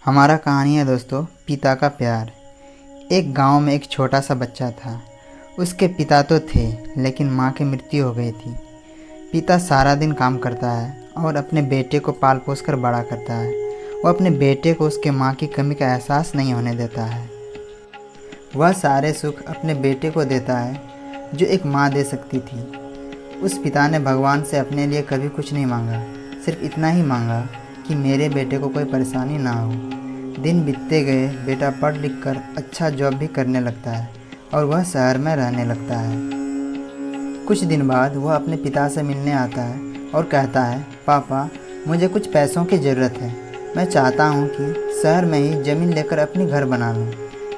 हमारा कहानी है दोस्तों, पिता का प्यार। एक गांव में एक छोटा सा बच्चा था। उसके पिता तो थे, लेकिन माँ की मृत्यु हो गई थी। पिता सारा दिन काम करता है और अपने बेटे को पाल पोस कर बड़ा करता है। वो अपने बेटे को उसके माँ की कमी का एहसास नहीं होने देता है। वह सारे सुख अपने बेटे को देता है जो एक माँ दे सकती थी। उस पिता ने भगवान से अपने लिए कभी कुछ नहीं मांगा, सिर्फ इतना ही मांगा कि मेरे बेटे को कोई परेशानी ना हो। दिन बीतते गए, बेटा पढ़ लिख कर अच्छा जॉब भी करने लगता है और वह शहर में रहने लगता है। कुछ दिन बाद वह अपने पिता से मिलने आता है और कहता है, पापा मुझे कुछ पैसों की ज़रूरत है। मैं चाहता हूँ कि शहर में ही ज़मीन लेकर अपनी घर बना लूँ।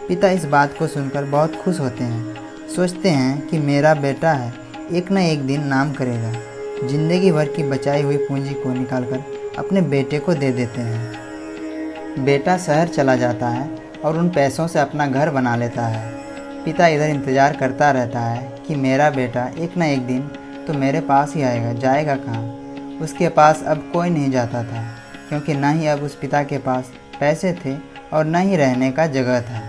पिता इस बात को सुनकर बहुत खुश होते हैं। सोचते हैं कि मेरा बेटा है, एक न एक दिन नाम करेगा। जिंदगी भर की बचाई हुई पूंजी को निकालकर अपने बेटे को दे देते हैं। बेटा शहर चला जाता है और उन पैसों से अपना घर बना लेता है। पिता इधर इंतज़ार करता रहता है कि मेरा बेटा एक न एक दिन तो मेरे पास ही आएगा, जाएगा कहाँ। उसके पास अब कोई नहीं जाता था, क्योंकि न ही अब उस पिता के पास पैसे थे और न ही रहने का जगह था।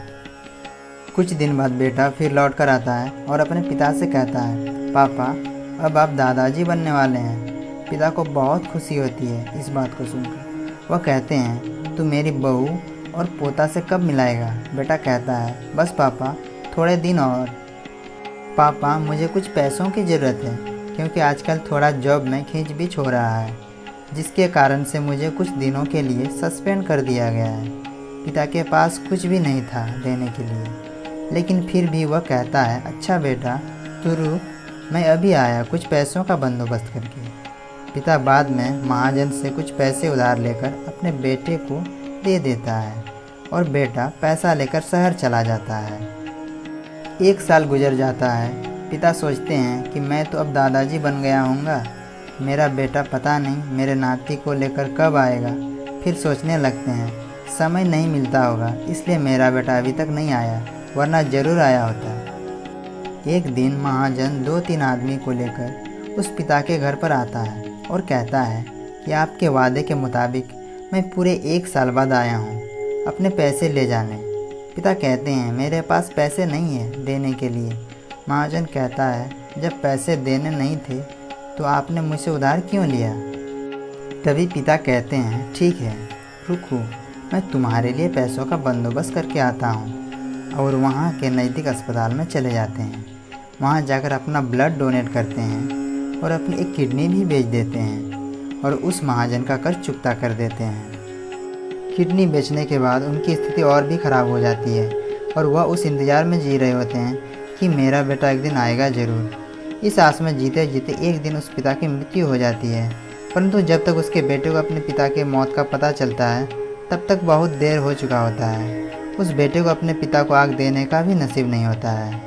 कुछ दिन बाद बेटा फिर लौट कर आता है और अपने पिता से कहता है, पापा अब आप दादाजी बनने वाले हैं। पिता को बहुत खुशी होती है इस बात को सुनकर। वह कहते हैं, तू मेरी बहू और पोता से कब मिलाएगा। बेटा कहता है, बस पापा थोड़े दिन और। पापा मुझे कुछ पैसों की ज़रूरत है, क्योंकि आजकल थोड़ा जॉब में खींच बीच हो रहा है, जिसके कारण से मुझे कुछ दिनों के लिए सस्पेंड कर दिया गया है। पिता के पास कुछ भी नहीं था देने के लिए, लेकिन फिर भी वह कहता है, अच्छा बेटा तू रुक, मैं अभी आया कुछ पैसों का बंदोबस्त करके। पिता बाद में महाजन से कुछ पैसे उधार लेकर अपने बेटे को दे देता है और बेटा पैसा लेकर शहर चला जाता है। एक साल गुजर जाता है। पिता सोचते हैं कि मैं तो अब दादाजी बन गया हूँगा, मेरा बेटा पता नहीं मेरे नाती को लेकर कब आएगा। फिर सोचने लगते हैं, समय नहीं मिलता होगा इसलिए मेरा बेटा अभी तक नहीं आया, वरना ज़रूर आया होता। एक दिन महाजन 2-3 आदमी को लेकर उस पिता के घर पर आता है और कहता है कि आपके वादे के मुताबिक मैं पूरे 1 साल बाद आया हूँ अपने पैसे ले जाने। पिता कहते हैं, मेरे पास पैसे नहीं है देने के लिए। महाजन कहता है, जब पैसे देने नहीं थे तो आपने मुझसे उधार क्यों लिया। तभी पिता कहते हैं, ठीक है रुको, मैं तुम्हारे लिए पैसों का बंदोबस्त करके आता हूँ। और वहाँ के नज़दीक अस्पताल में चले जाते हैं। वहाँ जाकर अपना ब्लड डोनेट करते हैं और अपनी एक किडनी भी बेच देते हैं और उस महाजन का कर्ज चुकता कर देते हैं। किडनी बेचने के बाद उनकी स्थिति और भी ख़राब हो जाती है और वह उस इंतज़ार में जी रहे होते हैं कि मेरा बेटा एक दिन आएगा ज़रूर। इस आस में जीते जीते एक दिन उस पिता की मृत्यु हो जाती है। परंतु जब तक उसके बेटे को अपने पिता के मौत का पता चलता है, तब तक बहुत देर हो चुका होता है। उस बेटे को अपने पिता को आग देने का भी नसीब नहीं होता है।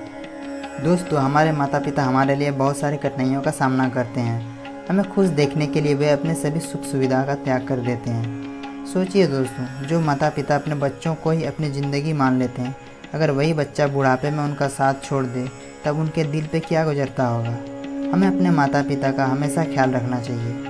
दोस्तों, हमारे माता पिता हमारे लिए बहुत सारी कठिनाइयों का सामना करते हैं। हमें खुश देखने के लिए वे अपने सभी सुख सुविधा का त्याग कर देते हैं। सोचिए दोस्तों, जो माता पिता अपने बच्चों को ही अपनी ज़िंदगी मान लेते हैं, अगर वही बच्चा बुढ़ापे में उनका साथ छोड़ दे, तब उनके दिल पे क्या गुजरता होगा। हमें अपने माता पिता का हमेशा ख्याल रखना चाहिए।